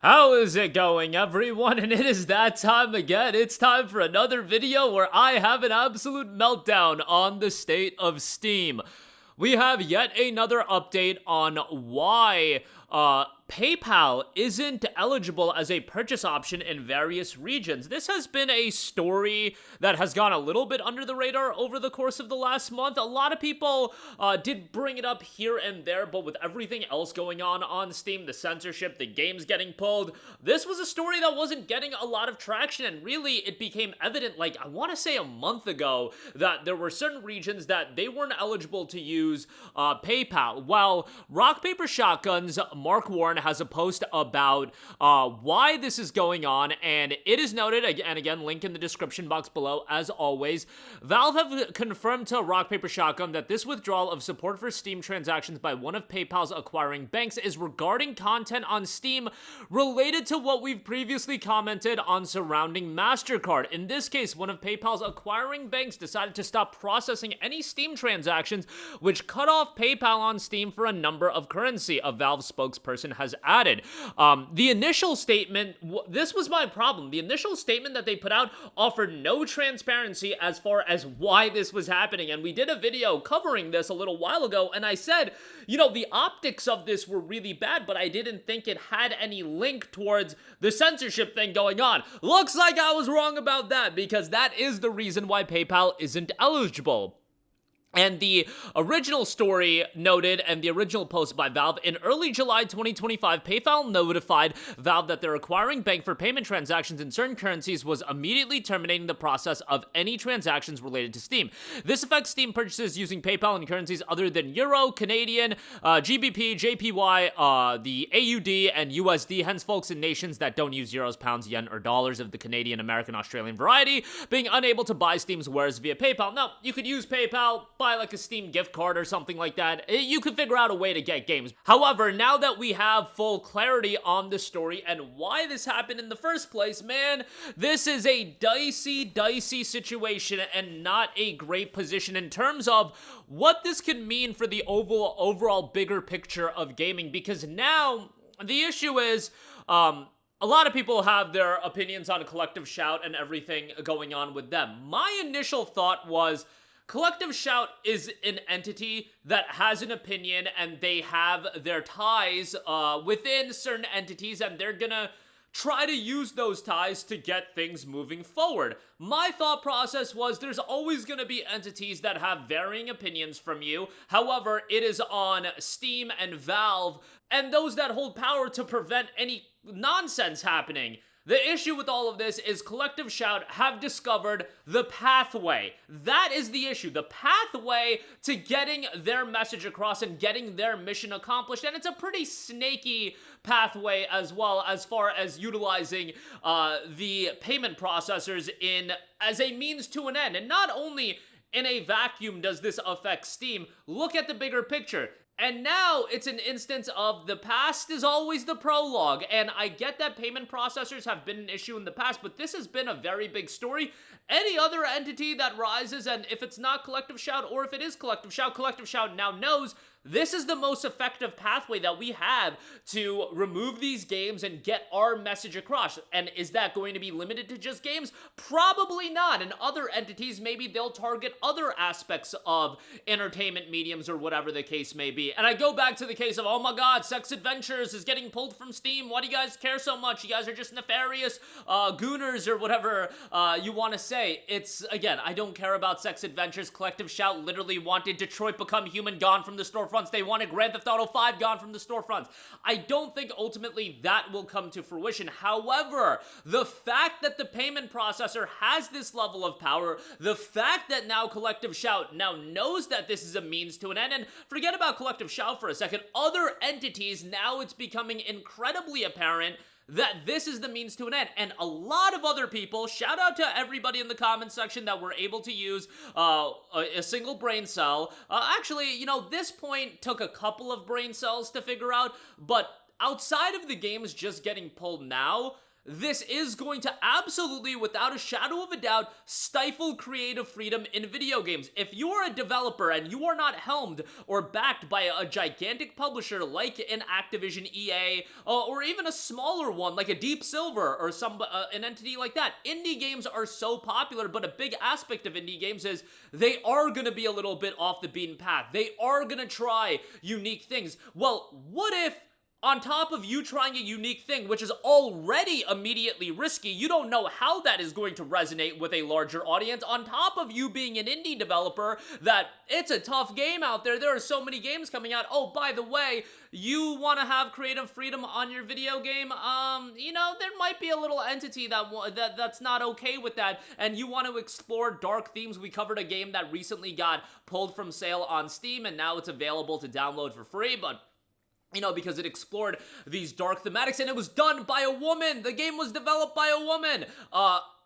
How is it going, everyone? And it is that time again. It's time for another video where I have an absolute meltdown on the state of Steam. We have yet another update on why PayPal isn't eligible as a purchase option in various regions. This has been a story that has gone a little bit under the radar over the course of the last month. A lot of people did bring it up here and there, but with everything else going on Steam, the censorship, the games getting pulled, this was a story that wasn't getting a lot of traction, and really it became evident, like, I want to say a month ago, that there were certain regions that they weren't eligible to use PayPal. Well, Rock, Paper, Shotgun's Mark Warren has a post about why this is going on, and it is noted, and again, link in the description box below, as always. Valve have confirmed to Rock, Paper, Shotgun that this withdrawal of support for Steam transactions by one of PayPal's acquiring banks is regarding content on Steam related to what we've previously commented on surrounding MasterCard. In this case, one of PayPal's acquiring banks decided to stop processing any Steam transactions, which cut off PayPal on Steam for a number of currency, a Valve spokesperson has added. The initial statement, this was my problem. The initial statement that they put out offered no transparency as far as why this was happening, and we did a video covering this a little while ago, and I said, you know, the optics of this were really bad, but I didn't think it had any link towards the censorship thing going on. Looks like I was wrong about that, because that is the reason why PayPal isn't eligible. And the original story noted, and the original post by Valve, in early July 2025, PayPal notified Valve that their acquiring bank for payment transactions in certain currencies was immediately terminating the process of any transactions related to Steam. This affects Steam purchases using PayPal in currencies other than Euro, Canadian, GBP, JPY, the AUD, and USD, hence folks in nations that don't use euros, pounds, yen, or dollars of the Canadian, American, Australian variety, being unable to buy Steam's wares via PayPal. Now, you could use PayPal, buy like a Steam gift card or something like that. You could figure out a way to get games. However, now that we have full clarity on the story and why this happened in the first place, man, this is a dicey situation and not a great position in terms of what this could mean for the overall bigger picture of gaming, because now the issue is, a lot of people have their opinions on Collective Shout and everything going on with them. My initial thought was, Collective Shout is an entity that has an opinion, and they have their ties within certain entities, and they're gonna try to use those ties to get things moving forward. My thought process was, there's always going to be entities that have varying opinions from you. However, it is on Steam and Valve and those that hold power to prevent any nonsense happening. The issue with all of this is Collective Shout have discovered the pathway. That is the issue. The pathway to getting their message across and getting their mission accomplished. And it's a pretty snaky pathway as well, as far as utilizing the payment processors as a means to an end. And not only in a vacuum does this affect Steam, look at the bigger picture. And now it's an instance of the past is always the prologue. And I get that payment processors have been an issue in the past, but this has been a very big story. Any other entity that rises, and if it's not Collective Shout, or if it is Collective Shout now knows this is the most effective pathway that we have to remove these games and get our message across. And is that going to be limited to just games? Probably not. And other entities, maybe they'll target other aspects of entertainment mediums or whatever the case may be. And I go back to the case of, oh my god, Sex Adventures is getting pulled from Steam. Why do you guys care so much? You guys are just nefarious gooners or whatever you want to say. It's, again, I don't care about Sex Adventures. Collective Shout literally wanted Detroit Become Human gone from the storefronts. They wanted Grand Theft Auto 5 gone from the storefronts. I don't think ultimately that will come to fruition. However, the fact that the payment processor has this level of power, the fact that now Collective Shout now knows that this is a means to an end, and forget about Collective Shout for a second, other entities, now it's becoming incredibly apparent that this is the means to an end. And a lot of other people, shout out to everybody in the comments section that were able to use a single brain cell. Actually, you know, this point took a couple of brain cells to figure out, but outside of the games just getting pulled now, this is going to absolutely, without a shadow of a doubt, stifle creative freedom in video games. If you are a developer and you are not helmed or backed by a gigantic publisher like an Activision, EA, or even a smaller one like a Deep Silver or an entity like that, indie games are so popular, but a big aspect of indie games is they are going to be a little bit off the beaten path. They are going to try unique things. Well, what if on top of you trying a unique thing, which is already immediately risky, you don't know how that is going to resonate with a larger audience, on top of you being an indie developer, that it's a tough game out there, there are so many games coming out, oh, by the way, you want to have creative freedom on your video game, you know, there might be a little entity that's not okay with that, and you want to explore dark themes. We covered a game that recently got pulled from sale on Steam, and now it's available to download for free, but you know, because it explored these dark thematics, and it was done by a woman. The game was developed by a woman.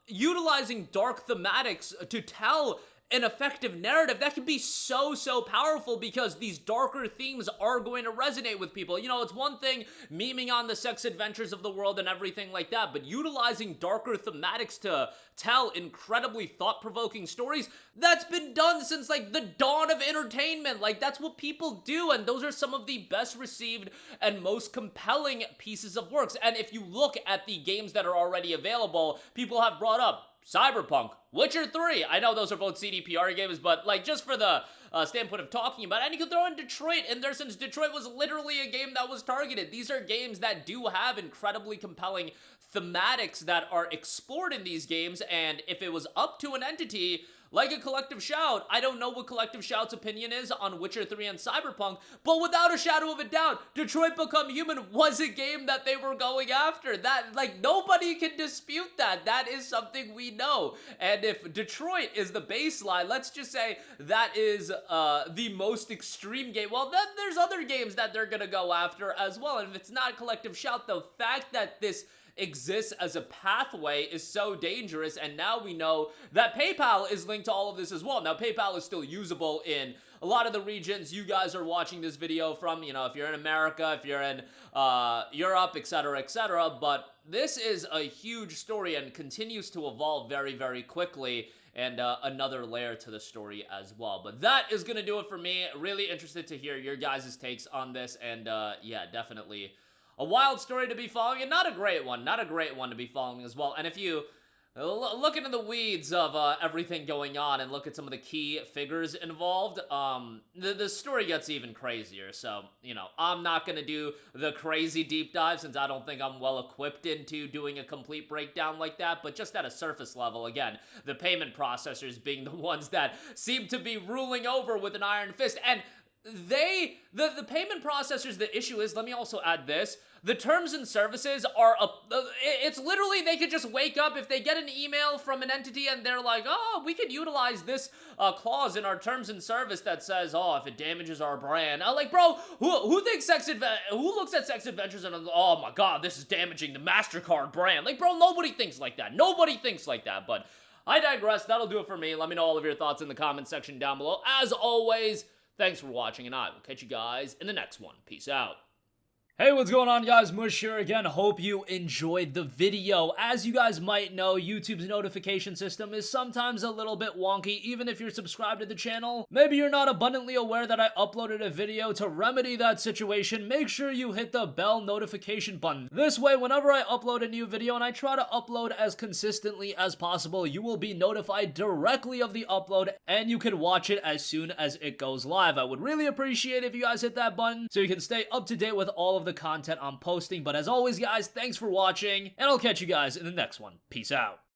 Utilizing dark thematics to tell an effective narrative, that can be so powerful, because these darker themes are going to resonate with people. You know, it's one thing memeing on the sex adventures of the world and everything like that, but utilizing darker thematics to tell incredibly thought-provoking stories, that's been done since like the dawn of entertainment. Like, that's what people do, and those are some of the best received and most compelling pieces of works. And if you look at the games that are already available, people have brought up Cyberpunk, Witcher 3. I know those are both CDPR games, but like, just for the standpoint of talking about it, and you can throw in Detroit in there, since Detroit was literally a game that was targeted. These are games that do have incredibly compelling thematics that are explored in these games, and if it was up to an entity like a Collective Shout, I don't know what Collective Shout's opinion is on Witcher 3 and Cyberpunk, but without a shadow of a doubt, Detroit Become Human was a game that they were going after. That, like, nobody can dispute that. That is something we know. And if Detroit is the baseline, let's just say that is the most extreme game, well, then there's other games that they're gonna go after as well. And if it's not Collective Shout, the fact that this exists as a pathway is so dangerous, and now we know that PayPal is linked to all of this as well. Now, PayPal is still usable in a lot of the regions you guys are watching this video from, you know, if you're in America, if you're in Europe, etc., but this is a huge story and continues to evolve very quickly, and another layer to the story as well. But that is gonna do it for me. Really interested to hear your guys' takes on this, and yeah, definitely a wild story to be following, and not a great one to be following as well. And if you look into the weeds of everything going on and look at some of the key figures involved, the story gets even crazier. So, you know, I'm not gonna do the crazy deep dive, since I don't think I'm well equipped into doing a complete breakdown like that, but just at a surface level, again, the payment processors being the ones that seem to be ruling over with an iron fist, and the payment processors, the issue is, let me also add this, the terms and services are, it's literally, they could just wake up if they get an email from an entity and they're like, oh, we could utilize this clause in our terms and service that says, oh, if it damages our brand. Like, bro, who looks at sex adventures and, oh my god, this is damaging the MasterCard brand? Like, bro, nobody thinks like that. But I digress. That'll do it for me. Let me know all of your thoughts in the comment section down below. As always, thanks for watching, and I will catch you guys in the next one. Peace out. Hey, what's going on, guys? Mush here again. Hope you enjoyed the video. As you guys might know, YouTube's notification system is sometimes a little bit wonky, even if you're subscribed to the channel. Maybe you're not abundantly aware that I uploaded a video. To remedy that situation, make sure you hit the bell notification button. This way, whenever I upload a new video, and I try to upload as consistently as possible, you will be notified directly of the upload, and you can watch it as soon as it goes live. I would really appreciate it if you guys hit that button so you can stay up to date with all of the content I'm posting. But as always, guys, thanks for watching, and I'll catch you guys in the next one. Peace out.